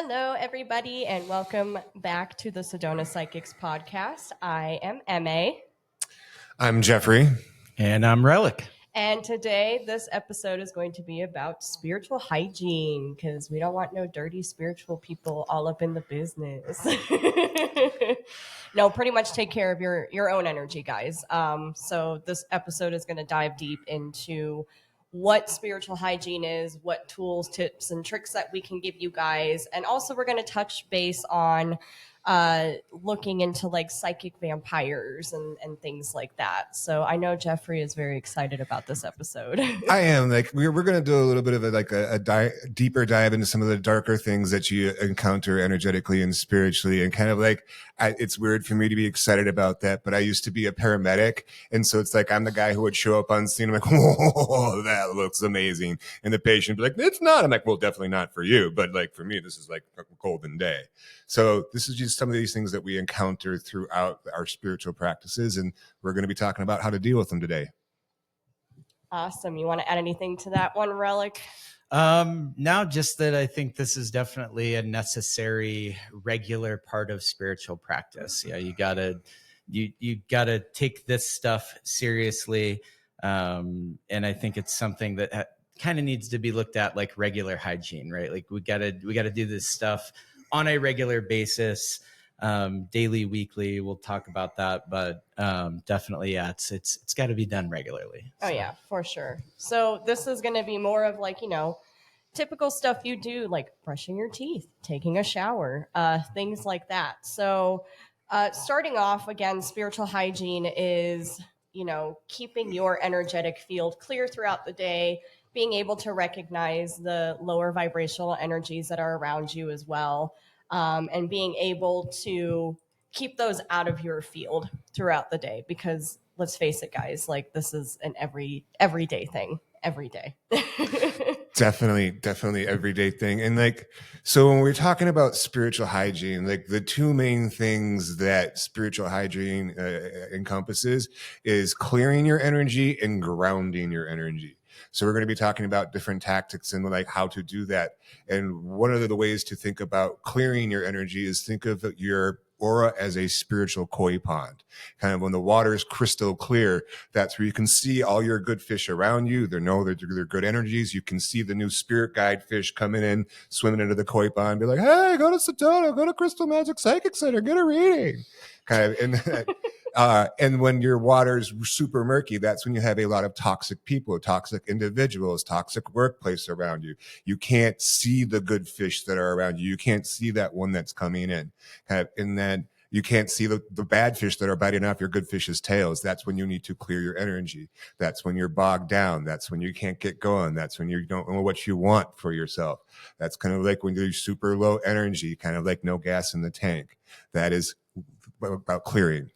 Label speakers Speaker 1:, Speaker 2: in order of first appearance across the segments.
Speaker 1: Hello, everybody, and welcome back to the Sedona Psychics podcast. I am Emma,
Speaker 2: I'm Jeffrey.
Speaker 3: And I'm Relic.
Speaker 1: and today this episode is going to be about spiritual hygiene because we don't want no dirty spiritual people all up in the business. No, pretty much take care of your own energy, guys. So this episode is going to dive deep into what spiritual hygiene is, what tools, tips, and tricks that we can give you guys. And also, we're going to touch base on looking into like psychic vampires and things like that. So I know Jeffrey is very excited about this episode.
Speaker 2: I am like we're going to do a little bit of a deeper dive into some of the darker things that you encounter energetically and spiritually, and kind of like it's weird for me to be excited about that, but I used to be a paramedic, and so it's like I'm the guy who would show up on scene. I'm like, whoa, that looks amazing, and the patient would be like, it's not. I'm like, well, definitely not for you, but like for me, this is like a golden day. So this is just some of these things that we encounter throughout our spiritual practices, and we're going to be talking about how to deal with them today.
Speaker 1: Awesome. You want to add anything to that one, Relic?
Speaker 3: Now just that I think this is definitely a necessary, regular part of spiritual practice. Yeah, you gotta take this stuff seriously. And I think it's something that kind of needs to be looked at like regular hygiene, right? Like we gotta do this stuff on a regular basis. Daily, weekly, we'll talk about that, but definitely, yeah, it's got to be done regularly.
Speaker 1: Oh yeah, for sure. So this is going to be more of like, typical stuff you do, like brushing your teeth, taking a shower, things like that. So starting off again, spiritual hygiene is, keeping your energetic field clear throughout the day, being able to recognize the lower vibrational energies that are around you as well. And being able to keep those out of your field throughout the day, because let's face it, guys, like this is an everyday thing every day.
Speaker 2: Definitely everyday thing. And like, so when we're talking about spiritual hygiene, like the two main things that spiritual hygiene encompasses is clearing your energy and grounding your energy. So we're going to be talking about different tactics and like how to do that. And one of the ways to think about clearing your energy is think of your aura as a spiritual koi pond. Kind of when the water is crystal clear, that's where you can see all your good fish around you. They're good energies. You can see the new spirit guide fish coming in, swimming into the koi pond, be like, hey, go to Sedona, go to Crystal Magic Psychic Center, get a reading. Kind of, and when your water is super murky, that's when you have a lot of toxic people, toxic individuals, toxic workplace around you. You can't see the good fish that are around you. You can't see that one that's coming in. And then you can't see the bad fish that are biting off your good fish's tails. That's when you need to clear your energy. That's when you're bogged down. That's when you can't get going. That's when you don't know what you want for yourself. That's kind of like when you're super low energy, kind of like no gas in the tank. That is about clearing.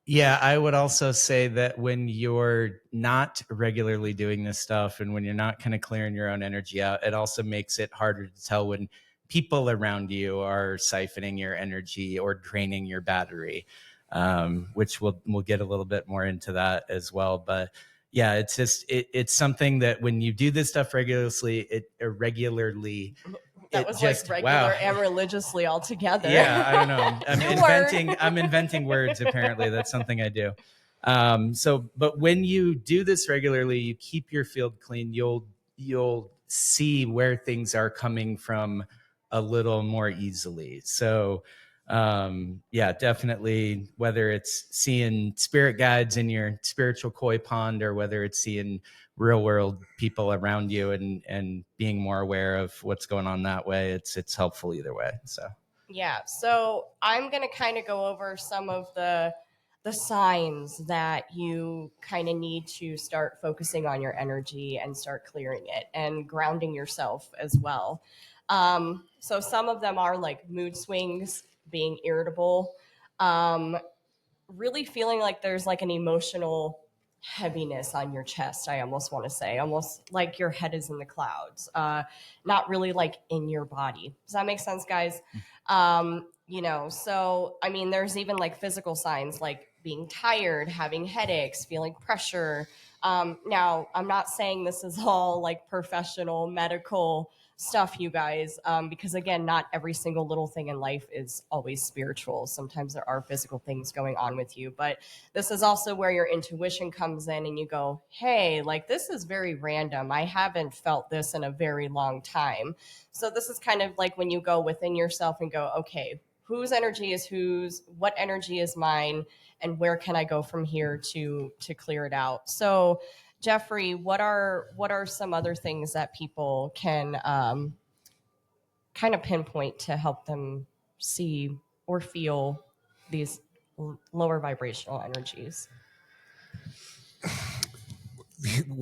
Speaker 3: Yeah, I would also say that when you're not regularly doing this stuff and when you're not kind of clearing your own energy out, it also makes it harder to tell when people around you are siphoning your energy or draining your battery, which we'll get a little bit more into that as well. But yeah, it's just it's something that when you do this stuff regularly,
Speaker 1: That was just, like regular and religiously all together.
Speaker 3: Yeah, I don't know. I'm inventing words. Apparently, that's something I do. But when you do this regularly, you keep your field clean. You'll see where things are coming from a little more easily. So, yeah, definitely. Whether it's seeing spirit guides in your spiritual koi pond, or whether it's seeing real world people around you and being more aware of what's going on that way, it's helpful either way. So
Speaker 1: yeah, so I'm gonna kind of go over some of the signs that you kind of need to start focusing on your energy and start clearing it and grounding yourself as well. So some of them are like mood swings, being irritable, really feeling like there's like an emotional heaviness on your chest. I almost want to say, almost like your head is in the clouds, not really like in your body. Does that make sense, guys? So I mean, there's even like physical signs like being tired, having headaches, feeling pressure. Now, I'm not saying this is all like professional medical stuff, you guys, because again, not every single little thing in life is always spiritual. Sometimes there are physical things going on with you, but this is also where your intuition comes in and you go, hey, like this is very random. I haven't felt this in a very long time. So this is kind of like when you go within yourself and go, okay, whose energy is whose, what energy is mine, and where can I go from here to clear it out. So Jeffrey, what are some other things that people can kind of pinpoint to help them see or feel these lower vibrational energies?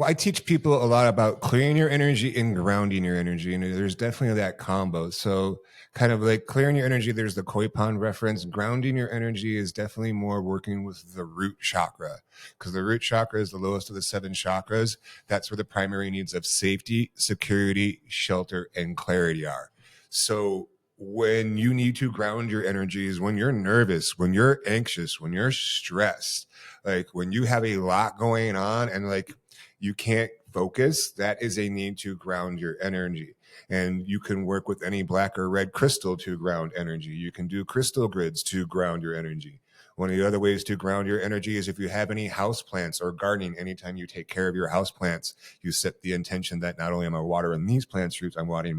Speaker 2: I teach people a lot about clearing your energy and grounding your energy, and there's definitely that combo. So, kind of like clearing your energy, there's the koi pond reference. Grounding your energy is definitely more working with the root chakra, because the root chakra is the lowest of the 7 chakras. That's where the primary needs of safety, security, shelter, and clarity are. So, when you need to ground your energies, when you're nervous, when you're anxious, when you're stressed, like when you have a lot going on and like you can't focus, that is a need to ground your energy. And you can work with any black or red crystal to ground energy. You can do crystal grids to ground your energy. One of the other ways to ground your energy is if you have any house plants or gardening, anytime you take care of your house plants, you set the intention that not only am I watering these plants' roots, I'm watering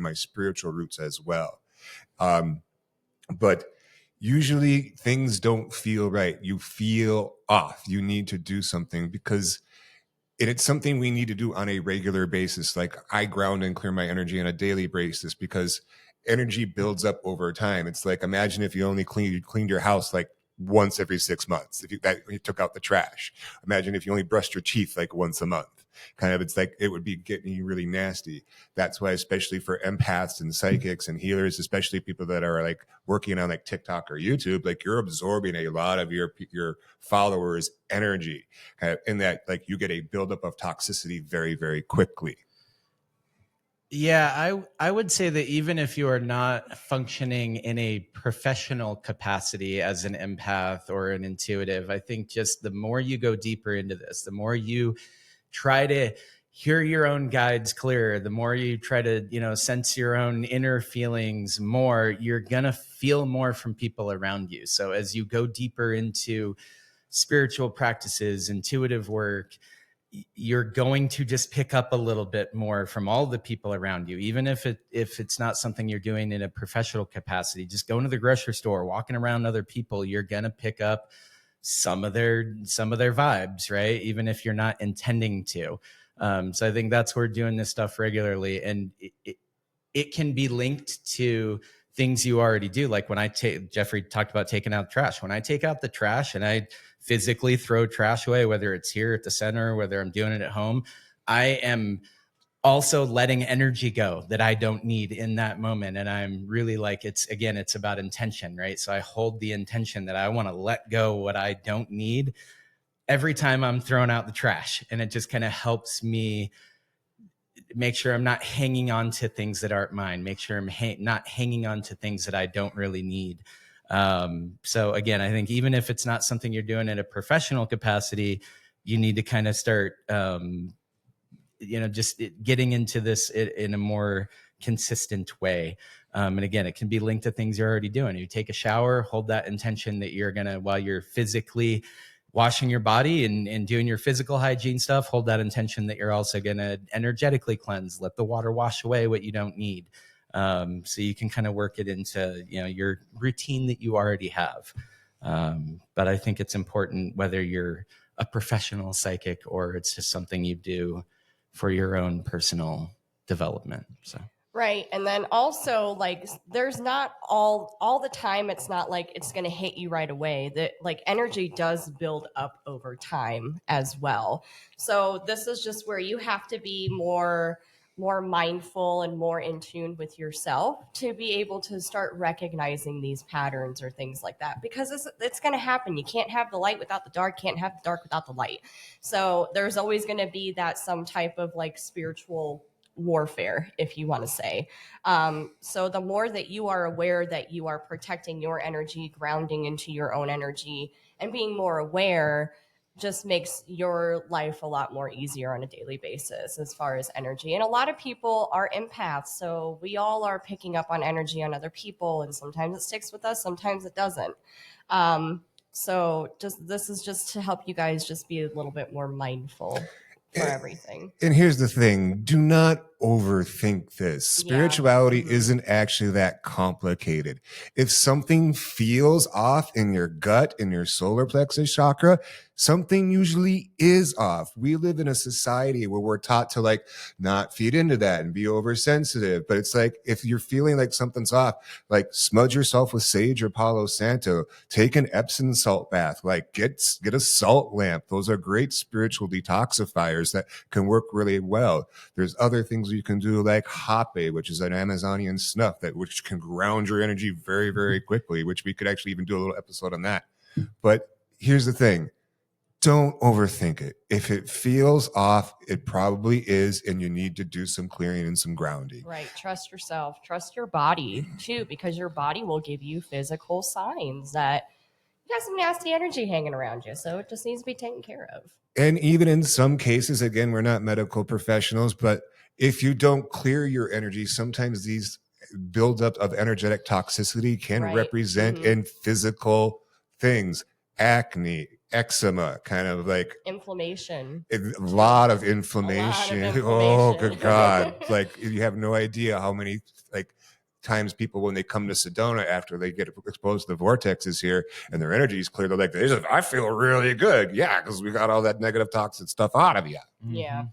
Speaker 2: my spiritual roots as well. But usually things don't feel right. You feel off. You need to do something because it's something we need to do on a regular basis. Like I ground and clear my energy on a daily basis because energy builds up over time. It's like, imagine if you only cleaned your house like once every 6 months, if you took out the trash. Imagine if you only brushed your teeth like once a month. Kind of, it's like it would be getting you really nasty. That's why, especially for empaths and psychics and healers, especially people that are like working on like TikTok or YouTube, like you're absorbing a lot of your followers' energy, kind of in that like you get a buildup of toxicity very, very quickly.
Speaker 3: Yeah, I would say that even if you are not functioning in a professional capacity as an empath or an intuitive, I think just the more you go deeper into this, the more you try to hear your own guides clearer, the more you try to, sense your own inner feelings more, you're going to feel more from people around you. So as you go deeper into spiritual practices, intuitive work, you're going to just pick up a little bit more from all the people around you, even if it's not something you're doing in a professional capacity. Just going to the grocery store, walking around other people, you're going to pick up some of their vibes, right? Even if you're not intending to. So I think that's where doing this stuff regularly, and it can be linked to things you already do. Like when Jeffrey talked about taking out trash. When I take out the trash and I physically throw trash away, whether it's here at the center, whether I'm doing it at home, I am also letting energy go that I don't need in that moment. And I'm really like, it's about intention, right? So I hold the intention that I want to let go what I don't need every time I'm throwing out the trash. And it just kind of helps me make sure I'm not hanging on to things that aren't mine, make sure I'm not hanging on to things that I don't really need. So again, I think even if it's not something you're doing in a professional capacity, you need to kind of start, just getting into this in a more consistent way. And again, it can be linked to things you're already doing. You take a shower, hold that intention that you're going to, while you're physically washing your body and doing your physical hygiene stuff, hold that intention that you're also going to energetically cleanse, let the water wash away what you don't need. So you can kind of work it into, your routine that you already have. But I think it's important whether you're a professional psychic or it's just something you do for your own personal development. So.
Speaker 1: Right. And then also like there's not all the time, it's not like it's going to hit you right away. That like energy does build up over time as well. So this is just where you have to be more mindful and more in tune with yourself to be able to start recognizing these patterns or things like that, because it's going to happen. You can't have the light without the dark, can't have the dark without the light. So there's always going to be that some type of like spiritual warfare, if you want to say. So the more that you are aware that you are protecting your energy, grounding into your own energy, and being more aware just makes your life a lot more easier on a daily basis as far as energy. And a lot of people are empaths, so we all are picking up on energy on other people, and sometimes it sticks with us, sometimes it doesn't. So just this is just to help you guys just be a little bit more mindful for everything.
Speaker 2: And here's the thing, do not overthink this. Spirituality isn't actually that complicated. If something feels off in your gut, in your solar plexus chakra, something usually is off. We live in a society where we're taught to like not feed into that and be oversensitive. But it's like, if you're feeling like something's off, like smudge yourself with sage or Palo Santo, take an Epsom salt bath, like get a salt lamp. Those are great spiritual detoxifiers that can work really well. There's other things you can do like hape, which is an Amazonian snuff which can ground your energy very, very quickly, which we could actually even do a little episode on that. But here's the thing. Don't overthink it. If it feels off, it probably is, and you need to do some clearing and some grounding.
Speaker 1: Right. Trust yourself. Trust your body too, because your body will give you physical signs that you got some nasty energy hanging around you. So it just needs to be taken care of.
Speaker 2: And even in some cases, again, we're not medical professionals, but if you don't clear your energy, sometimes these buildup of energetic toxicity can represent in physical things, acne, eczema, kind of like
Speaker 1: inflammation,
Speaker 2: a lot of inflammation. Oh, good God. Like you have no idea how many like times people, when they come to Sedona after they get exposed to the vortexes here and their energy is clear, they're like, I feel really good. Yeah, because we got all that negative toxic stuff out of you.
Speaker 1: Yeah.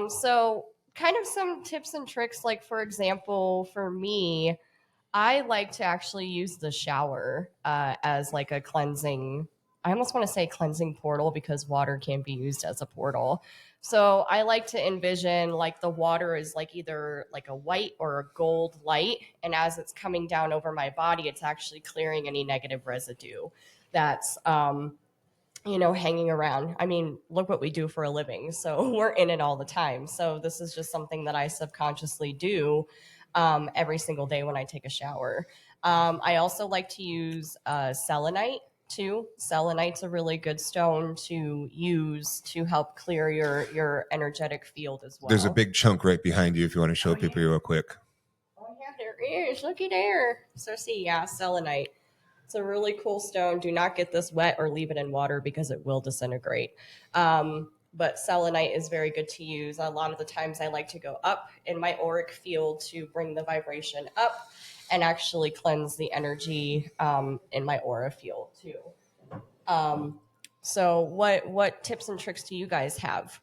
Speaker 1: So kind of some tips and tricks, like for example, for me, I like to actually use the shower as like a cleansing. I almost want to say cleansing portal because water can be used as a portal. So I like to envision like the water is like either like a white or a gold light. And as it's coming down over my body, it's actually clearing any negative residue that's, hanging around. I mean, look what we do for a living. So we're in it all the time. So this is just something that I subconsciously do every single day when I take a shower. I also like to use selenite too. Selenite's a really good stone to use to help clear your energetic field as well.
Speaker 2: There's a big chunk right behind you if you want to show people real quick.
Speaker 1: Oh yeah, there is. Looky there. So see, selenite. It's a really cool stone. Do not get this wet or leave it in water because it will disintegrate. But selenite is very good to use. A lot of the times I like to go up in my auric field to bring the vibration up and actually cleanse the energy in my aura field too. So what tips and tricks do you guys have?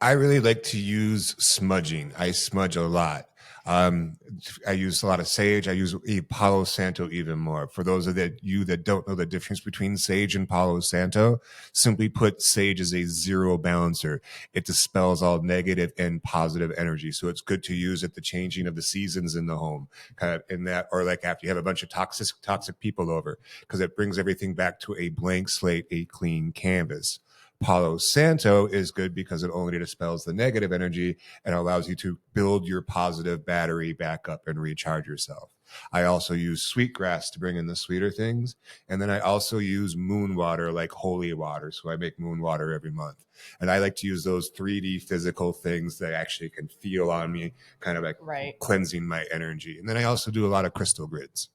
Speaker 2: I really like to use smudging. I smudge a lot. I use a lot of sage. I use Palo Santo even more. For those of you that don't know the difference between sage and Palo Santo, simply put, sage is a zero balancer. It dispels all negative and positive energy. So it's good to use at the changing of the seasons in the home, kind of in that, or like after you have a bunch of toxic people over, because it brings everything back to a blank slate, a clean canvas. Palo Santo is good because it only dispels the negative energy and allows you to build your positive battery back up and recharge yourself. I also use sweetgrass to bring in the sweeter things. And then I also use moon water, like holy water. So I make moon water every month. And I like to use those 3D physical things that actually can feel on me, kind of like cleansing my energy. And then I also do a lot of crystal grids.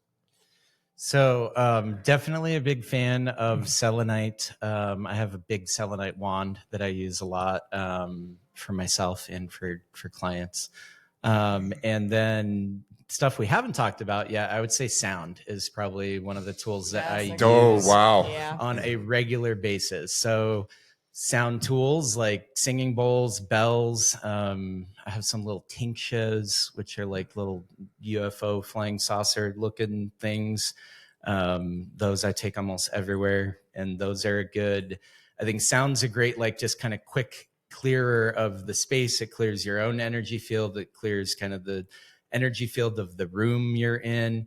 Speaker 3: So definitely a big fan of selenite. I have a big selenite wand that I use a lot for myself and for clients. And then stuff we haven't talked about yet, I would say sound is probably one of the tools that I use on a regular basis. So sound tools like singing bowls, bells. I have some little tinctures, which are like little UFO flying saucer looking things. Those I take almost everywhere, and those are good. I think sounds are great, like just kind of quick clearer of the space. It clears your own energy field. It clears kind of the energy field of the room you're in.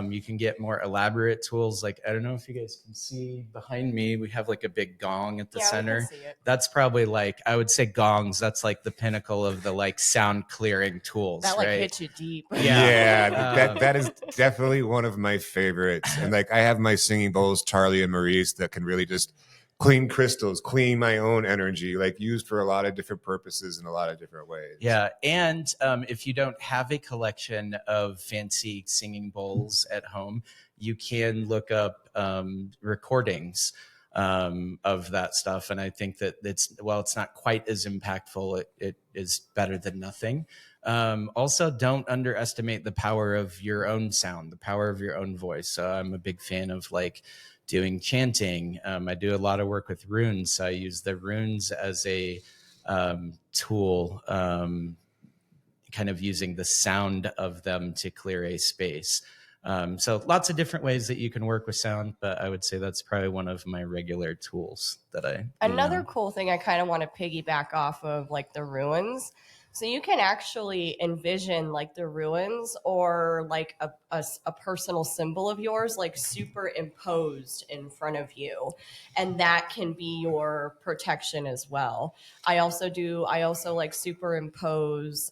Speaker 3: You can get more elaborate tools. Like, I don't know if you guys can see behind me, we have like a big gong at the center.
Speaker 1: We can see it.
Speaker 3: That's probably like, I would say gongs. That's like the pinnacle of the like sound clearing tools.
Speaker 1: That like
Speaker 3: right?
Speaker 1: hits you deep.
Speaker 2: Yeah, that is definitely one of my favorites. And like I have my singing bowls, Charlie and Maurice, that can really just clean crystals, clean my own energy, like used for a lot of different purposes in a lot of different ways.
Speaker 3: Yeah. And if you don't have a collection of fancy singing bowls at home, you can look up recordings of that stuff. And I think that it's not quite as impactful. It is better than nothing. Also, don't underestimate the power of your own sound, the power of your own voice. So I'm a big fan of like doing chanting. I do a lot of work with runes. So I use the runes as a tool, kind of using the sound of them to clear a space. So lots of different ways that you can work with sound, but I would say that's probably one of my regular tools that I
Speaker 1: Another cool thing I kind of want to piggyback off of like the ruins. So you can actually envision like the ruins or like a personal symbol of yours like superimposed in front of you. And that can be your protection as well. I also like superimpose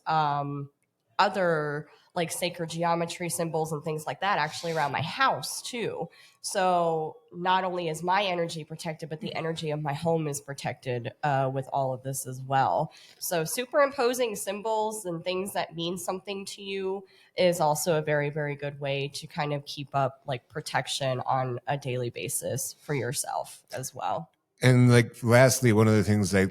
Speaker 1: other like sacred geometry symbols and things like that actually around my house too. So not only is my energy protected, but the energy of my home is protected with all of this as well. So superimposing symbols and things that mean something to you is also a very, very good way to kind of keep up like protection on a daily basis for yourself as well.
Speaker 2: And like lastly, one of the things I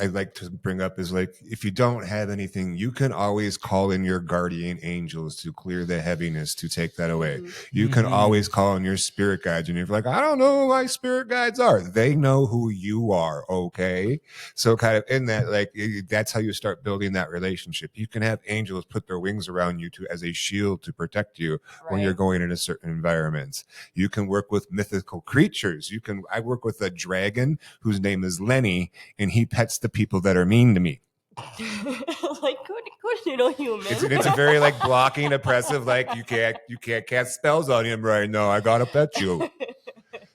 Speaker 2: like to bring up is like if you don't have anything, you can always call in your guardian angels to clear the heaviness, to take that away. You can always call in your spirit guides, and you're like, I don't know who my spirit guides are. They know who you are, okay? So kind of in that, like that's how you start building that relationship. You can have angels put their wings around you as a shield to protect you when you're going into certain environments. You can work with mythical creatures. I work with a dragon whose name is Lenny, and he pets the people that are mean to me.
Speaker 1: Like good little human.
Speaker 2: It's a very like blocking, oppressive, like you can't cast spells on him right now. I gotta pet you.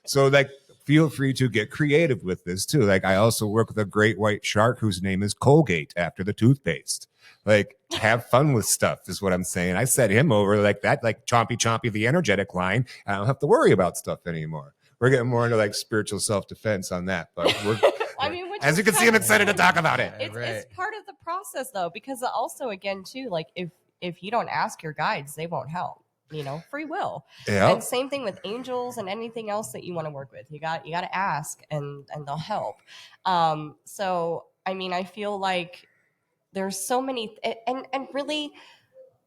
Speaker 2: So like feel free to get creative with this too. Like I also work with a great white shark whose name is Colgate after the toothpaste. Like have fun with stuff is what I'm saying. I set him over like that, like Chompy the energetic line. I don't have to worry about stuff anymore. We're getting more into like spiritual self-defense on that, but we're
Speaker 1: I mean,
Speaker 2: as you can see, I'm excited to talk about it.
Speaker 1: It's part of the process though, because also again too, like if you don't ask your guides, they won't help. You know, free will.
Speaker 2: Yeah.
Speaker 1: And same thing with angels and anything else that you want to work with. You got to ask and they'll help. So I mean, I feel like there's so many and really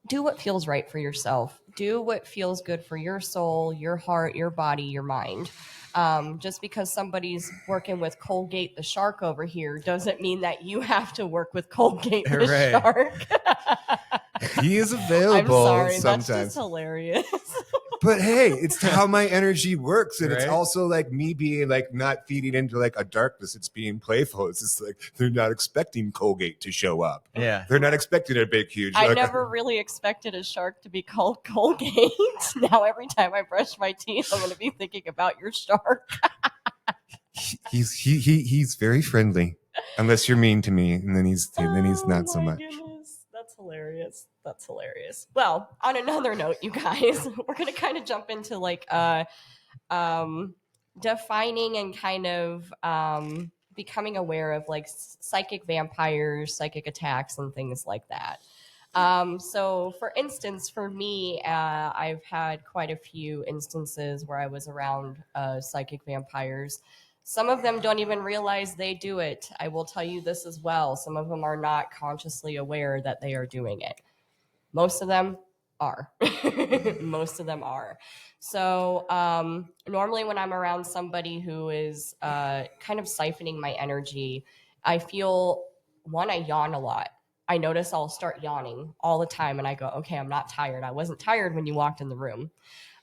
Speaker 1: do what feels right for yourself. Do what feels good for your soul, your heart, your body, your mind. Just because somebody's working with Colgate the shark over here doesn't mean that you have to work with Colgate the shark.
Speaker 2: He is available.
Speaker 1: I'm sorry,
Speaker 2: sometimes.
Speaker 1: That's just hilarious.
Speaker 2: But hey, it's how my energy works. And it's also like me being like not feeding into like a darkness. It's being playful. It's just like they're not expecting Colgate to show up.
Speaker 3: Yeah.
Speaker 2: They're not expecting a big, huge.
Speaker 1: I never really expected a shark to be called Colgate. Now every time I brush my teeth, I'm going to be thinking about your shark.
Speaker 2: He's very friendly, unless you're mean to me, and then he's not so much.
Speaker 1: Goodness. That's hilarious. Well, on another note, you guys, we're going to kind of jump into like defining and kind of becoming aware of like psychic vampires, psychic attacks, and things like that. So for instance, for me, I've had quite a few instances where I was around psychic vampires. Some of them don't even realize they do it. I will tell you this as well. Some of them are not consciously aware that they are doing it. Most of them are. Most of them are. So normally when I'm around somebody who is kind of siphoning my energy, I feel, one, I yawn a lot. I notice I'll start yawning all the time and I go, okay, I'm not tired. I wasn't tired when you walked in the room.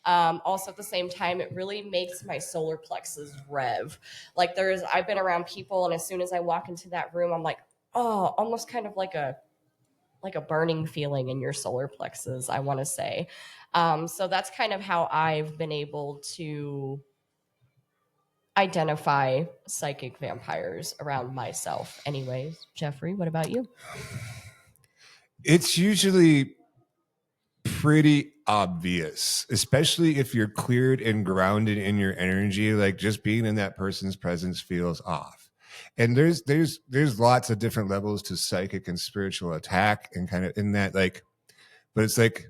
Speaker 1: Also at the same time, it really makes my solar plexus rev. Like I've been around people and as soon as I walk into that room, I'm like, oh, almost kind of like a like a burning feeling in your solar plexus, I want to say. So that's kind of how I've been able to identify psychic vampires around myself. Anyways, Jeffrey, what about you?
Speaker 2: It's usually pretty obvious, especially if you're cleared and grounded in your energy. Like just being in that person's presence feels off. And there's lots of different levels to psychic and spiritual attack, and kind of in that, like, but it's like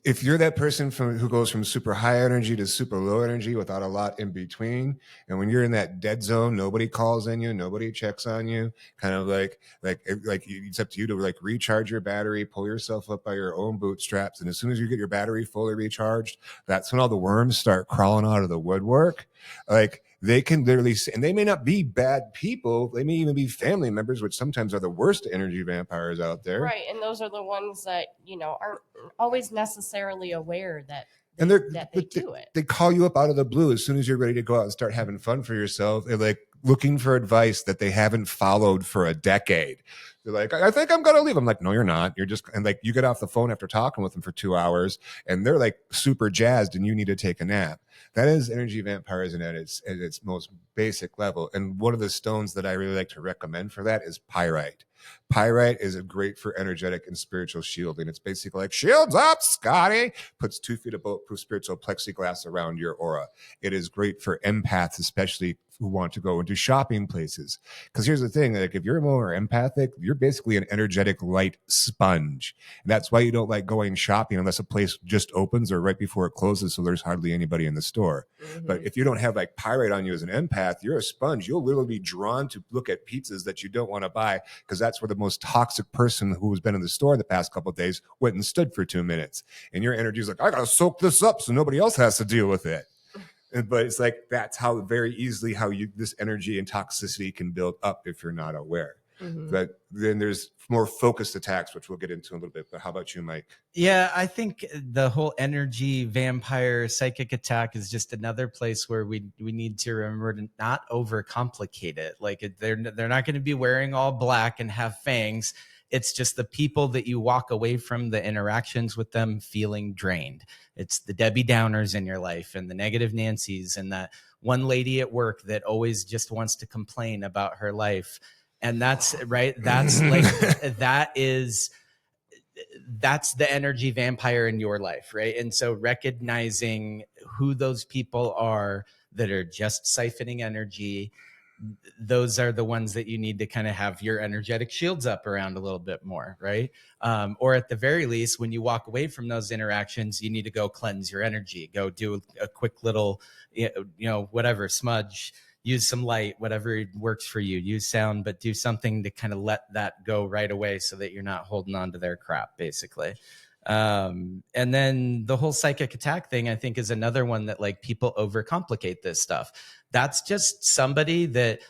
Speaker 2: if you're that person who goes from super high energy to super low energy without a lot in between, and when you're in that dead zone, nobody calls on you, nobody checks on you, kind of like it's up to you to like recharge your battery, pull yourself up by your own bootstraps, and as soon as you get your battery fully recharged, that's when all the worms start crawling out of the woodwork. Like they can literally, and they may not be bad people, they may even be family members, which sometimes are the worst energy vampires out there.
Speaker 1: Right, and those are the ones that aren't always necessarily aware that
Speaker 2: And
Speaker 1: they do it.
Speaker 2: They call you up out of the blue as soon as you're ready to go out and start having fun for yourself. They're like looking for advice that they haven't followed for a decade. They're like, I think I'm gonna leave. I'm like, no, you're not. You're just, and like you get off the phone after talking with them for 2 hours, and they're like super jazzed, and you need to take a nap. That is energy vampirism at its most basic level. And one of the stones that I really like to recommend for that is pyrite. Pyrite is great for energetic and spiritual shielding. It's basically like, shields up, Scotty. Puts 2 feet of bulletproof spiritual plexiglass around your aura. It is great for empaths, especially who want to go into shopping places. Because here's the thing, like if you're more empathic, you're basically an energetic light sponge. And that's why you don't like going shopping unless a place just opens or right before it closes, so there's hardly anybody in the store.
Speaker 1: Mm-hmm.
Speaker 2: But if you don't have like pyrite on you as an empath, you're a sponge. You'll literally be drawn to look at pizzas that you don't want to buy, because that's where the most toxic person who has been in the store the past couple of days went and stood for 2 minutes. And your energy is like, I got to soak this up so nobody else has to deal with it. But it's like, that's how very easily this energy and toxicity can build up if you're not aware. Mm-hmm. But then there's more focused attacks, which we'll get into in a little bit. But how about you, Mike?
Speaker 3: Yeah, I think the whole energy vampire psychic attack is just another place where we need to remember to not overcomplicate it. Like they're not going to be wearing all black and have fangs. It's just the people that you walk away from the interactions with them feeling drained. It's the Debbie Downers in your life and the negative Nancys and that one lady at work that always just wants to complain about her life. And that's right. That's like, that's the energy vampire in your life. Right. And so recognizing who those people are that are just siphoning energy, those are the ones that you need to kind of have your energetic shields up around a little bit more, right? Or at the very least, when you walk away from those interactions, you need to go cleanse your energy, go do a quick little, whatever, smudge, use some light, whatever works for you, use sound, but do something to kind of let that go right away so that you're not holding on to their crap, basically. And then the whole psychic attack thing, I think, is another one that like people overcomplicate this stuff. That's just somebody that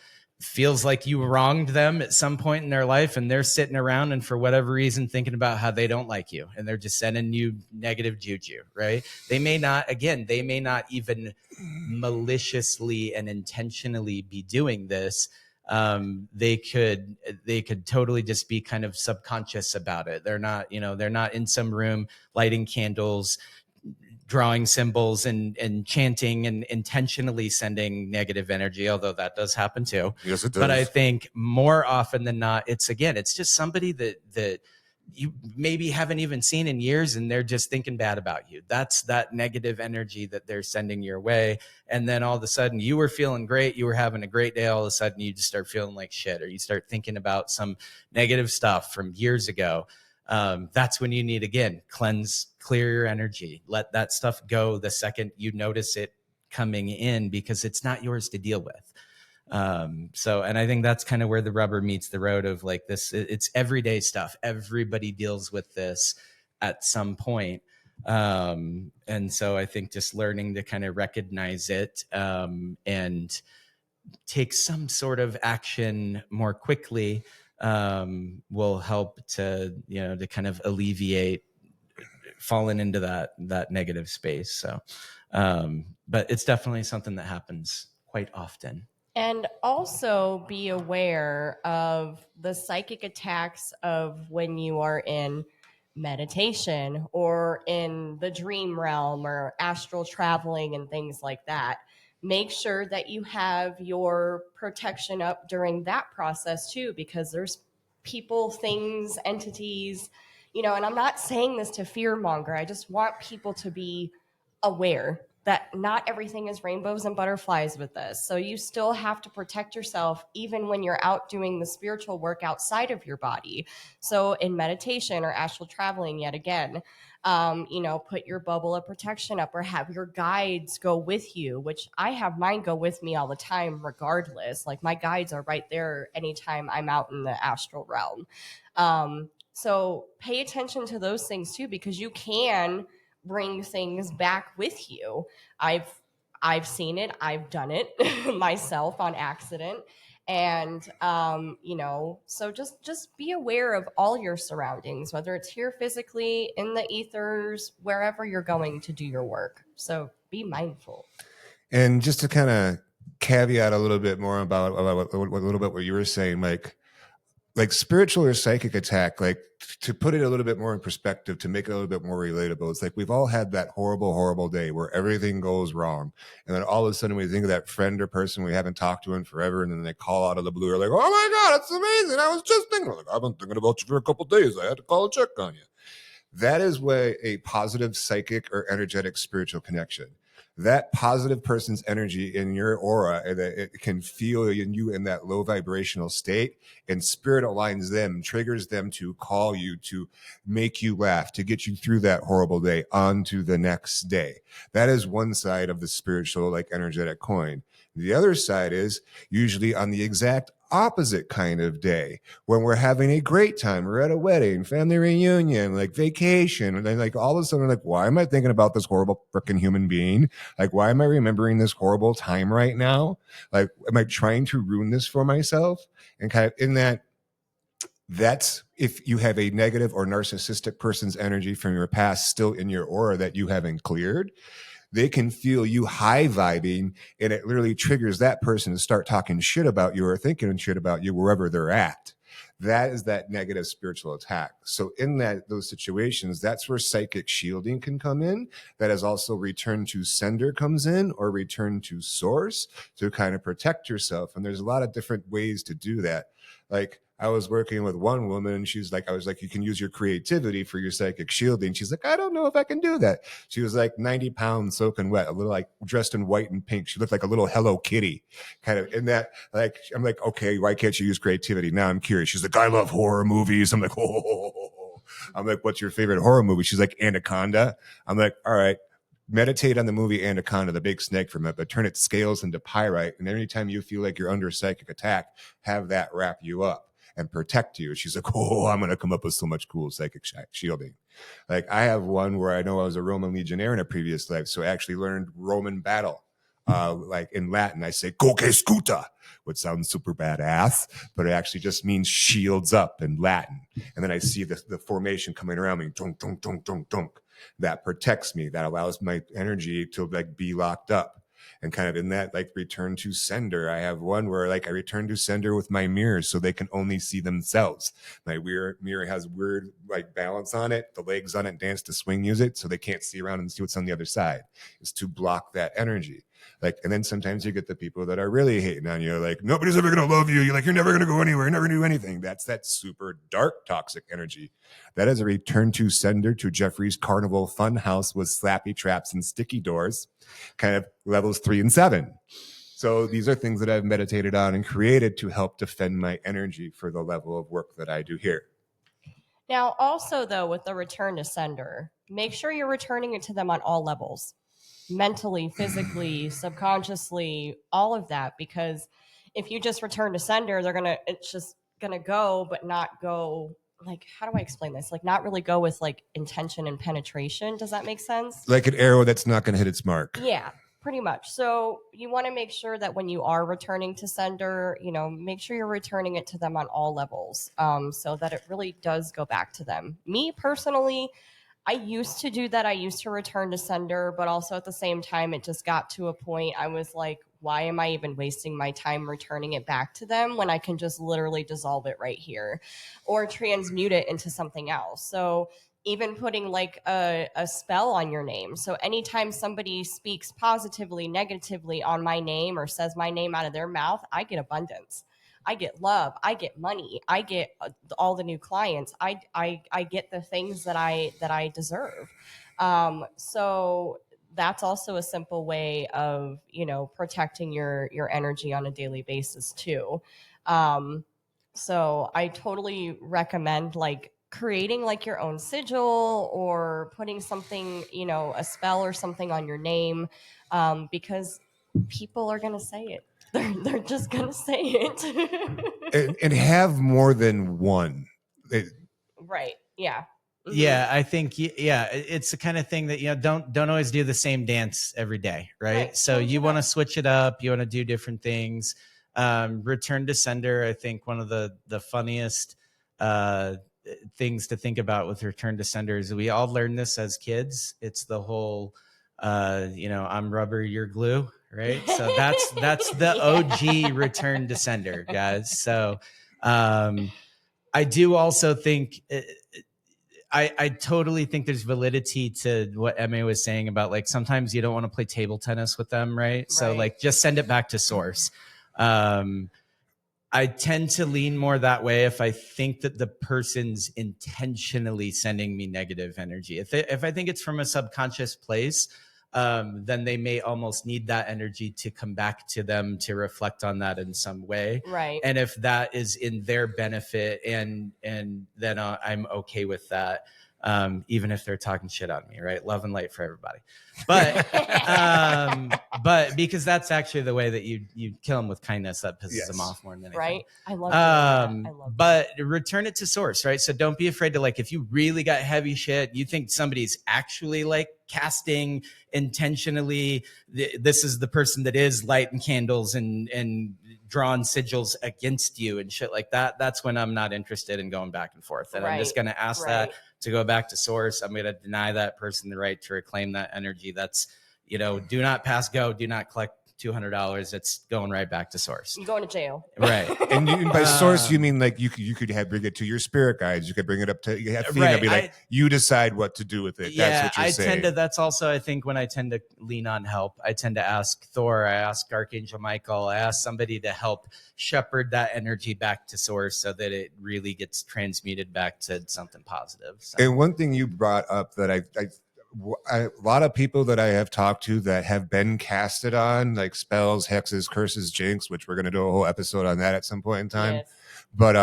Speaker 3: feels like you wronged them at some point in their life, and they're sitting around and for whatever reason thinking about how they don't like you, and they're just sending you negative juju, right? They may not even maliciously and intentionally be doing this. They could totally just be kind of subconscious about it. They're not in some room lighting candles, drawing symbols and chanting and intentionally sending negative energy, although that does happen too.
Speaker 2: Yes, it does.
Speaker 3: But I think more often than not, it's just somebody that you maybe haven't even seen in years, and they're just thinking bad about you. That's that negative energy that they're sending your way. And then all of a sudden you were feeling great, you were having a great day, all of a sudden you just start feeling like shit, or you start thinking about some negative stuff from years ago. That's when you need, again, clear your energy, let that stuff go the second you notice it coming in, because it's not yours to deal with. And I think that's kind of where the rubber meets the road of like this, it's everyday stuff. Everybody deals with this at some point. And so I think just learning to kind of recognize it, and take some sort of action more quickly, will help to kind of alleviate falling into that negative space. So, but it's definitely something that happens quite often.
Speaker 1: And also be aware of the psychic attacks of when you are in meditation or in the dream realm or astral traveling and things like that. Make sure that you have your protection up during that process too, because there's people, things, entities, and I'm not saying this to fearmonger. I just want people to be aware that not everything is rainbows and butterflies with this. So you still have to protect yourself even when you're out doing the spiritual work outside of your body. So in meditation or astral traveling, yet again, put your bubble of protection up or have your guides go with you, which I have mine go with me all the time, regardless. Like my guides are right there anytime I'm out in the astral realm. So pay attention to those things too, because you can bring things back with you. I've I've seen it. I've done it myself on accident. And so just be aware of all your surroundings, whether it's here physically, in the ethers, wherever you're going to do your work. So be mindful.
Speaker 2: And just to kind of caveat a little bit more about a little bit what you were saying, like spiritual or psychic attack, like to put it a little bit more in perspective, to make it a little bit more relatable, it's like we've all had that horrible day where everything goes wrong. And then all of a sudden we think of that friend or person we haven't talked to in forever. And then they call out of the blue, or like, oh my God, it's amazing. I was just thinking, like, I've been thinking about you for a couple of days. I had to call and check on you. That is what a positive psychic or energetic spiritual connection. That positive person's energy in your aura, and it can feel in you in that low vibrational state, and spirit aligns them, triggers them to call you, to make you laugh, to get you through that horrible day on to the next day. That is one side of the spiritual, like energetic coin. The other side is usually on the exact opposite kind of day when we're having a great time. We're at a wedding, family reunion, like vacation. And then like all of a sudden, like, why am I thinking about this horrible freaking human being? Like, why am I remembering this horrible time right now? Like, am I trying to ruin this for myself? And kind of in that's if you have a negative or narcissistic person's energy from your past still in your aura that you haven't cleared. They can feel you high vibing, and it literally triggers that person to start talking shit about you or thinking shit about you wherever they're at. That is that negative spiritual attack. So in those situations, that's where psychic shielding can come in. That is also return to sender comes in, or return to source, to kind of protect yourself. And there's a lot of different ways to do that. Like, I was working with one woman, and she's like, I was like, you can use your creativity for your psychic shielding. She's like, I don't know if I can do that. She was like 90 pounds soaking wet, a little like dressed in white and pink. She looked like a little Hello Kitty kind of in that. Like, I'm like, okay, why can't you use creativity? Now I'm curious. She's like, I love horror movies. I'm like, oh. I'm like, what's your favorite horror movie? She's like, Anaconda. I'm like, all right. Meditate on the movie Anaconda, the big snake from it, but turn its scales into pyrite. And anytime you feel like you're under psychic attack, have that wrap you up and protect you. She's like, oh, I'm going to come up with so much cool psychic shielding. Like, I have one where I know I was a Roman legionnaire in a previous life, so I actually learned Roman battle. Like in Latin, I say "coque scuta," which sounds super badass, but it actually just means shields up in Latin. And then I see the formation coming around me, dunk, dunk, dunk, dunk, dunk. That protects me. That allows my energy to like be locked up. And kind of in that, like, return to sender. I have one where like I return to sender with my mirrors so they can only see themselves. My mirror has weird like balance on it. The legs on it dance to swing music so they can't see around and see what's on the other side. It's to block that energy. Like, and then sometimes you get the people that are really hating on you, like, nobody's ever going to love you. You're like, you're never going to go anywhere. You're never going to do anything. That's that super dark, toxic energy. That is a return to sender to Jeffrey's Carnival Fun House with slappy traps and sticky doors, kind of levels 3 and 7. So these are things that I've meditated on and created to help defend my energy for the level of work that I do here.
Speaker 1: Now, also, though, with the return to sender, make sure you're returning it to them on all levels. Mentally, physically, subconsciously, all of that, because if you just return to sender, it's just gonna go, but not go, like, how do I explain this? Like, not really go with like intention and penetration. Does that make sense?
Speaker 2: Like an arrow that's not going to hit its mark.
Speaker 1: Yeah, pretty much. So you want to make sure that when you are returning to sender, make sure you're returning it to them on all levels, so that it really does go back to them. Me personally, I used to do that. I used to return to sender, but also at the same time, it just got to a point I was like, why am I even wasting my time returning it back to them when I can just literally dissolve it right here or transmute it into something else? So even putting like a spell on your name. So anytime somebody speaks positively, negatively on my name or says my name out of their mouth, I get abundance. I get love. I get money. I get all the new clients. I get the things that I deserve. So that's also a simple way of, you know, protecting your energy on a daily basis too. So I totally recommend like creating like your own sigil or putting something, you know, a spell or something on your name, because people are gonna say it. They're just gonna say it.
Speaker 2: And have more than one. It-
Speaker 1: Right. Yeah. Mhm.
Speaker 3: Yeah, I think it's the kind of thing that, you know, don't always do the same dance every day, right?
Speaker 1: Right.
Speaker 3: So
Speaker 1: Change
Speaker 3: you
Speaker 1: it
Speaker 3: want to
Speaker 1: up.
Speaker 3: switch it up, you want to do different things. Return to sender, I think one of the funniest things to think about with return to sender is we all learned this as kids. It's the whole you know, I'm rubber, you're glue, right? So that's the
Speaker 1: Yeah.
Speaker 3: OG return to sender, guys. So I do also think I totally think there's validity to what Emma was saying about like sometimes you don't want to play table tennis with them, right? So
Speaker 1: Right.
Speaker 3: like just send it back to source. Um, I tend to lean more that way if I think that the person's intentionally sending me negative energy. If I think it's from a subconscious place, then they may almost need that energy to come back to them to reflect on that in some way.
Speaker 1: Right.
Speaker 3: And if that is in their benefit, and then I'm okay with that, even if they're talking shit on me, right? Love and light for everybody. But because that's actually the way that you kill them with kindness, that pisses
Speaker 2: Yes.
Speaker 3: them off more than anything.
Speaker 1: Right. I love doing that. I love
Speaker 3: But return it to source, right? So don't be afraid to, like, if you really got heavy shit, you think somebody's actually like casting intentionally, this is the person that is lighting candles and drawing sigils against you and shit like that. That's when I'm not interested in going back and forth. And I'm just
Speaker 1: Right,
Speaker 3: going to ask
Speaker 1: right.
Speaker 3: that to go back to source. I'm going to deny that person the right to reclaim that energy. That's, you know, do not pass go, do not collect $200. It's going right back to source.
Speaker 1: You're going to jail.
Speaker 3: Right.
Speaker 2: And by source, you mean like you could have bring it to your spirit guides. You could bring it up to Athena,
Speaker 3: Right.
Speaker 2: be like, you decide what to do with it.
Speaker 3: Yeah,
Speaker 2: That's what you're saying.
Speaker 3: that's also, I think, when I tend to lean on help. I tend to ask Thor, I ask Archangel Michael, I ask somebody to help shepherd that energy back to source so that it really gets transmuted back to something positive. So.
Speaker 2: And one thing you brought up that a lot of people that I have talked to that have been casted on, like spells, hexes, curses, jinx, which we're going to do a whole episode on that at some point in time.
Speaker 1: Yes.
Speaker 2: But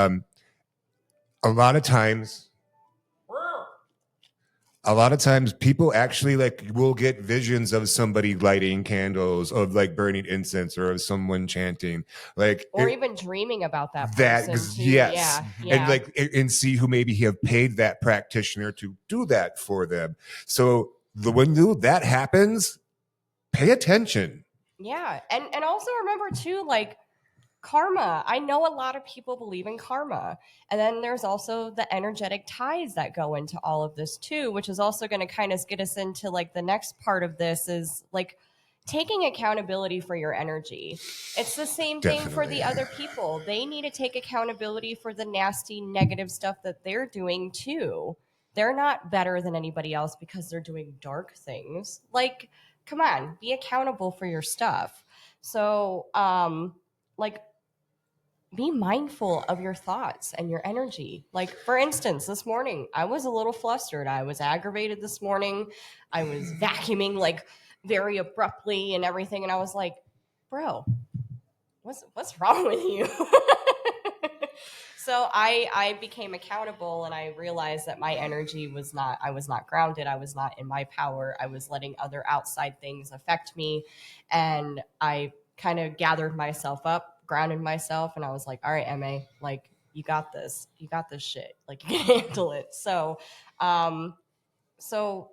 Speaker 2: a lot of times people actually like will get visions of somebody lighting candles, of like burning incense, or of someone chanting, like,
Speaker 1: Or even dreaming about that
Speaker 2: that.
Speaker 1: person too.
Speaker 2: Yes.
Speaker 1: Yeah.
Speaker 2: And
Speaker 1: Yeah.
Speaker 2: like, and see who maybe have paid that practitioner to do that for them. So when that happens, pay attention.
Speaker 1: Yeah. And also remember too, like, karma. I know a lot of people believe in karma. And then there's also the energetic ties that go into all of this too, which is also going to kind of get us into like the next part of this is like taking accountability for your energy. It's the same thing for the
Speaker 2: Definitely.
Speaker 1: other people. They need to take accountability for the nasty, negative stuff that they're doing too. They're not better than anybody else because they're doing dark things. Like, come on, be accountable for your stuff. So, like, be mindful of your thoughts and your energy. Like, for instance, this morning, I was a little flustered. I was aggravated this morning. I was vacuuming like very abruptly and everything. And I was like, bro, what's wrong with you? So I became accountable and I realized that my energy I was not grounded. I was not in my power. I was letting other outside things affect me. And I kind of gathered myself up, grounded myself, and I was like, all right, MA, like, you got this. You got this shit. Like, you can handle it. So so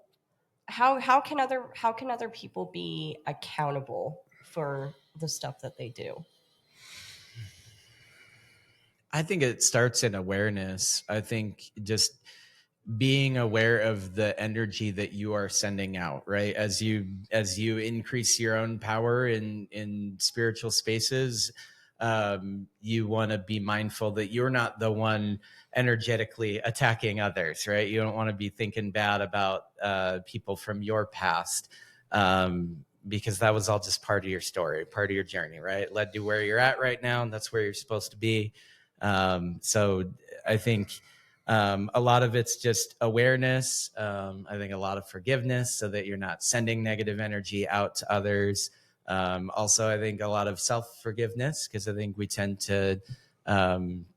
Speaker 1: how can other people be accountable for the stuff that they do?
Speaker 3: I think it starts in awareness. I think just being aware of the energy that you are sending out, right? As you increase your own power in spiritual spaces, you want to be mindful that you're not the one energetically attacking others, right? You don't want to be thinking bad about people from your past, because that was all just part of your story, part of your journey, right? It led to where you're at right now, and that's where you're supposed to be. So I think a lot of it's just awareness. I think a lot of forgiveness so that you're not sending negative energy out to others. Also, I think a lot of self-forgiveness, because I think we tend to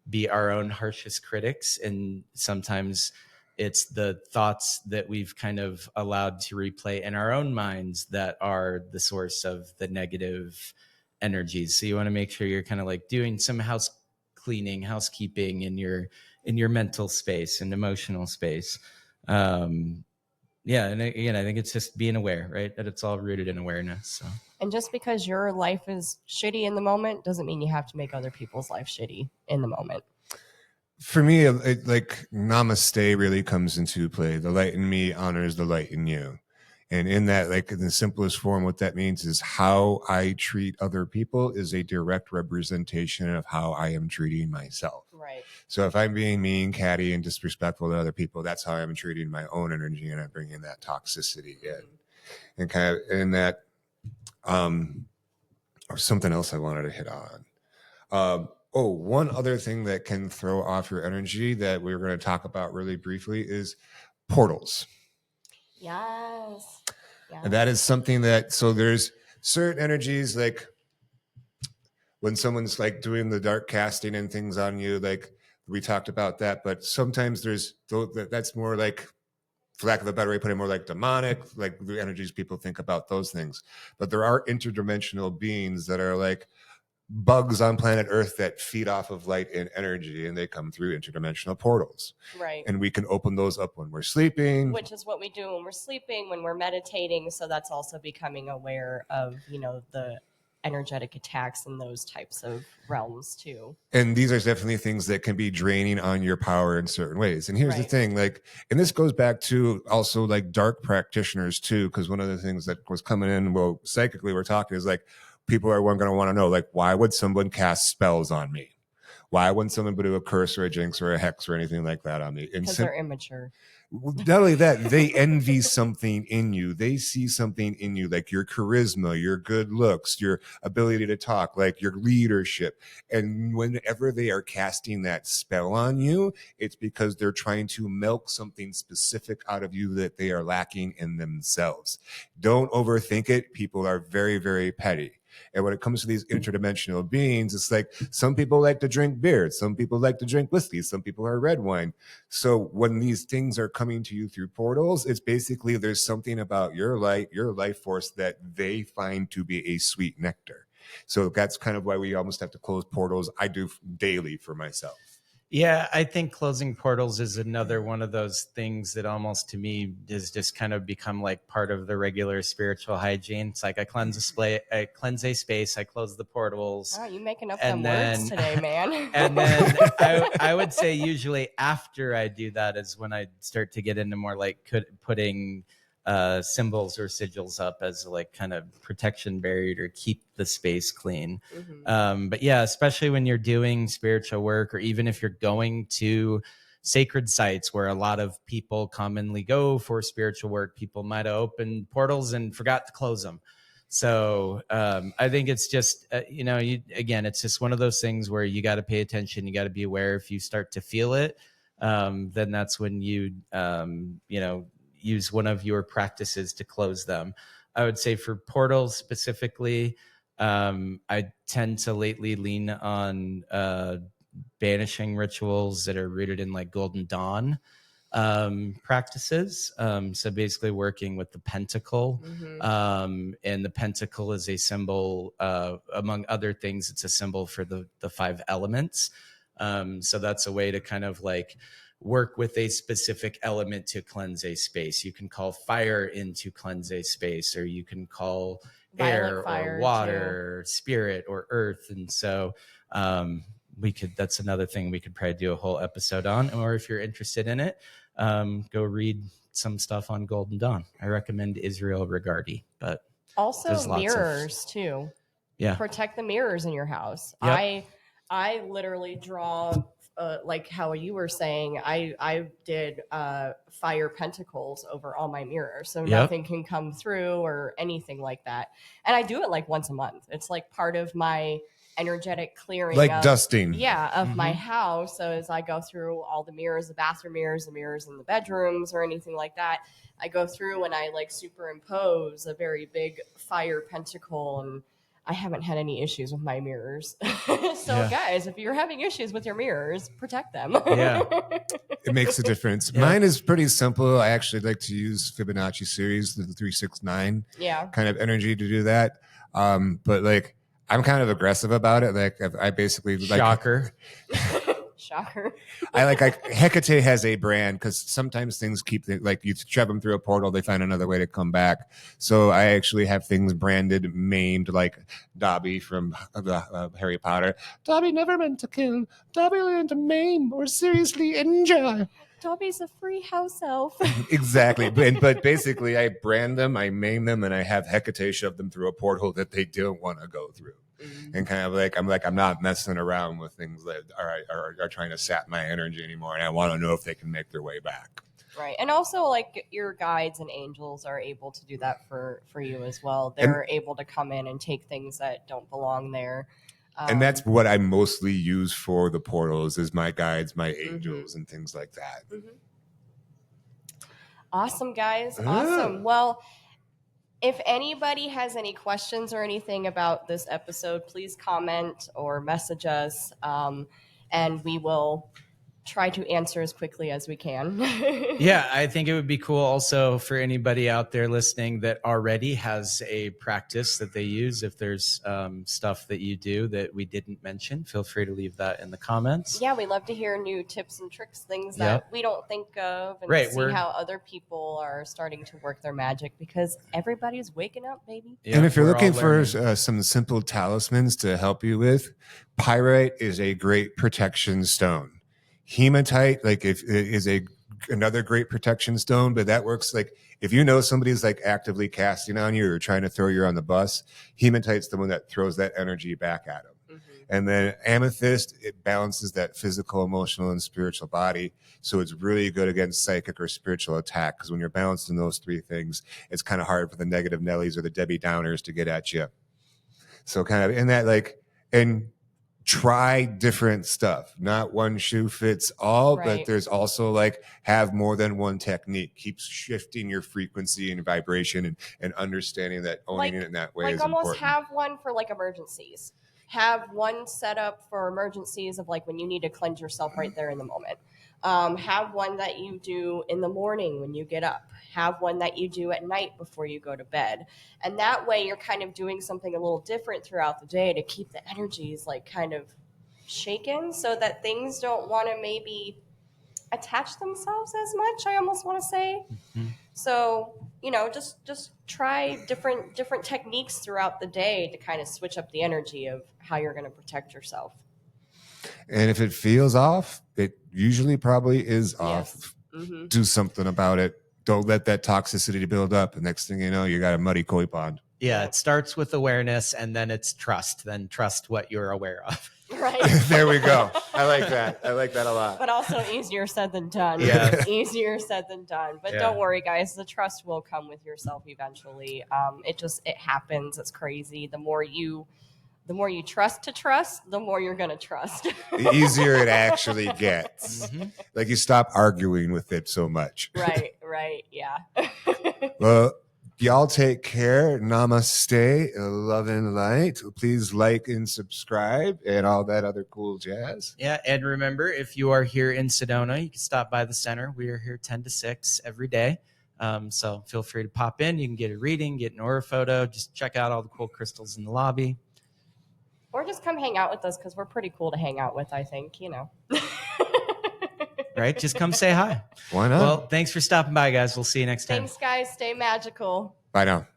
Speaker 3: be our own harshest critics. And sometimes it's the thoughts that we've kind of allowed to replay in our own minds that are the source of the negative energies. So you want to make sure you're kind of like doing some housekeeping in your mental space and emotional space. Yeah, and again, I think it's just being aware, right? That it's all rooted in awareness. So.
Speaker 1: And just because your life is shitty in the moment doesn't mean you have to make other people's life shitty in the moment.
Speaker 2: For me, like namaste really comes into play. The light in me honors the light in you. And in that, like in the simplest form, what that means is how I treat other people is a direct representation of how I am treating myself.
Speaker 1: Right.
Speaker 2: So if I'm being mean, catty, and disrespectful to other people, that's how I'm treating my own energy, and I'm bringing that toxicity in. And kind of in that, or something else I wanted to hit on. One other thing that can throw off your energy that we're going to talk about really briefly is portals.
Speaker 1: Yes.
Speaker 2: And that is something that, so there's certain energies, like when someone's like doing the dark casting and things on you, like we talked about that, but sometimes that's more like, for lack of a better way, put it more like demonic, like the energies people think about those things. But there are interdimensional beings that are like bugs on planet Earth that feed off of light and energy, and they come through interdimensional portals.
Speaker 1: Right.
Speaker 2: And we can open those up when we're sleeping.
Speaker 1: Which is what we do when we're sleeping, when we're meditating. So that's also becoming aware of, the energetic attacks in those types of realms too.
Speaker 2: And these are definitely things that can be draining on your power in certain ways. And here's the thing, like, and this goes back to also like dark practitioners too, because one of the things that was coming in, well, psychically we're talking is like, people are going to want to know, like, why would someone cast spells on me? Why wouldn't someone do a curse or a jinx or a hex or anything like that on me?
Speaker 1: Because they're immature.
Speaker 2: Not only that, they envy something in you. They see something in you, like your charisma, your good looks, your ability to talk, like your leadership. And whenever they are casting that spell on you, it's because they're trying to milk something specific out of you that they are lacking in themselves. Don't overthink it. People are very, very petty. And when it comes to these interdimensional beings, it's like some people like to drink beer, some people like to drink whiskey, some people are red wine. So when these things are coming to you through portals, it's basically there's something about your light, your life force that they find to be a sweet nectar. So that's kind of why we almost have to close portals. I do daily for myself.
Speaker 3: Yeah, I think closing portals is another one of those things that almost to me has just kind of become like part of the regular spiritual hygiene. It's like I cleanse a space, I close the portals.
Speaker 1: Oh, you making up some words today, man.
Speaker 3: And then I would say usually after I do that is when I start to get into more like putting symbols or sigils up as like kind of protection barrier to keep the space clean. Mm-hmm. But yeah, especially when you're doing spiritual work, or even if you're going to sacred sites where a lot of people commonly go for spiritual work, people might have opened portals and forgot to close them. So I think it's just, it's just one of those things where you got to pay attention. You got to be aware. If you start to feel it, then that's when you use one of your practices to close them. I would say for portals specifically, I tend to lately lean on banishing rituals that are rooted in like Golden Dawn practices. So basically working with the pentacle. Mm-hmm. And the pentacle is a symbol, among other things, it's a symbol for the five elements. So that's a way to kind of like work with a specific element to cleanse a space. You can call fire in to cleanse a space, or you can call air or water, or spirit or earth. And so that's another thing we could probably do a whole episode on. Or if you're interested in it, go read some stuff on Golden Dawn. I recommend Israel Regardi, but
Speaker 1: Also
Speaker 3: there's lots
Speaker 1: mirrors too.
Speaker 3: Yeah.
Speaker 1: Protect the mirrors in your house.
Speaker 3: Yep.
Speaker 1: I literally draw like how you were saying, I did fire pentacles over all my mirrors, so
Speaker 3: Yep.
Speaker 1: nothing can come through or anything like that. And I do it like once a month. It's like part of my energetic clearing,
Speaker 2: Like
Speaker 1: of,
Speaker 2: dusting.
Speaker 1: yeah, of my
Speaker 3: Mhm.
Speaker 1: house. So as I go through all the mirrors, the bathroom mirrors, the mirrors in the bedrooms, or anything like that, I go through and I like superimpose a very big fire pentacle, and I haven't had any issues with my mirrors. So
Speaker 3: Yeah.
Speaker 1: guys, if you're having issues with your mirrors, protect them.
Speaker 3: Yeah.
Speaker 2: It makes a difference.
Speaker 3: Yeah.
Speaker 2: Mine is pretty simple. I actually like to use Fibonacci series, the 369
Speaker 1: Yeah.
Speaker 2: kind of energy to do that. But like, I'm kind of aggressive about it. Like, I basically like
Speaker 3: Shocker.
Speaker 1: Shocker.
Speaker 2: I like Hecate has a brand because sometimes things keep like you shove them through a portal, they find another way to come back. So I actually have things branded, maimed, like Dobby from Harry Potter. Dobby never meant to kill. Dobby learned to maim or seriously injure.
Speaker 1: Dobby's a free house elf.
Speaker 2: Exactly. But basically, I brand them, I maim them, and I have Hecate shove them through a portal that they don't want to go through. And kind of like I'm not messing around with things that are trying to sap my energy anymore, and I want to know if they can make their way back.
Speaker 1: Right. And also, like, your guides and angels are able to do that for you as well. They're able to come in and take things that don't belong there.
Speaker 2: And that's what I mostly use for the portals is my guides, my angels, and things like that.
Speaker 1: Awesome, guys. Awesome. Well, if anybody has any questions or anything about this episode, please comment or message us, and we will try to answer as quickly as we can.
Speaker 3: Yeah, I think it would be cool also for anybody out there listening that already has a practice that they use. If there's stuff that you do that we didn't mention, feel free to leave that in the comments.
Speaker 1: Yeah, we love to hear new tips and tricks, things that we don't think of, and
Speaker 3: Right,
Speaker 1: see how other people are starting to work their magic, because everybody's waking up, baby.
Speaker 3: Yeah,
Speaker 2: and if you're
Speaker 3: we're
Speaker 2: looking
Speaker 3: all
Speaker 2: for
Speaker 3: learning.
Speaker 2: some simple talismans to help you with, pyrite is a great protection stone. Hematite, like is another great protection stone, but that works like if you know somebody's like actively casting on you or trying to throw you on the bus, hematite's the one that throws that energy back at them. And then amethyst, it balances that physical, emotional, and spiritual body. So it's really good against psychic or spiritual attack, because when you're balanced in those three things, it's kind of hard for the negative Nellies or the Debbie Downers to get at you. So kind of in that, like, and try different stuff. Not one shoe fits all, but there's also like have more than one technique. Keep shifting your frequency and vibration and understanding that owning it in that way
Speaker 1: like
Speaker 2: is
Speaker 1: almost
Speaker 2: important.
Speaker 1: have one for like emergencies. Have one set up for emergencies of like when you need to cleanse yourself right there in the moment. Have one that you do in the morning when you get up. Have one that you do at night before you go to bed. And that way you're kind of doing something a little different throughout the day to keep the energies like kind of shaken, so that things don't want to maybe attach themselves as much, I almost want to say. So, you know, just try different techniques throughout the day to kind of switch up the energy of how you're going to protect yourself.
Speaker 2: And if it feels off, it usually probably is off.
Speaker 1: Mm-hmm.
Speaker 2: Do something about it. Don't let that toxicity build up. The next thing you know, you got a muddy koi pond.
Speaker 3: Yeah, it starts with awareness, and then it's trust. Then trust what you're aware of.
Speaker 1: Right.
Speaker 2: There we go. I like that. I like that a lot.
Speaker 1: But also easier said than done.
Speaker 3: Yeah.
Speaker 1: Easier said than done. But don't worry, guys. The trust will come with yourself eventually. It happens. It's crazy. The more you trust, the more you're going to trust.
Speaker 2: The easier it actually gets. Like you stop arguing with it so much.
Speaker 1: Right. Yeah.
Speaker 2: Well, y'all take care. Namaste. Love and light. Please like and subscribe and all that other cool jazz.
Speaker 3: Yeah, and remember, if you are here in Sedona, you can stop by the center. We are here 10 to 6 every day. So feel free to pop in. You can get a reading, get an aura photo. Just check out all the cool crystals in the lobby.
Speaker 1: Or just come hang out with us, because we're pretty cool to hang out with, I think, you know.
Speaker 3: Right? Just come say hi.
Speaker 2: Why not?
Speaker 3: Well, thanks for stopping by, guys. We'll see you next time.
Speaker 1: Thanks, guys. Stay magical.
Speaker 2: Bye now.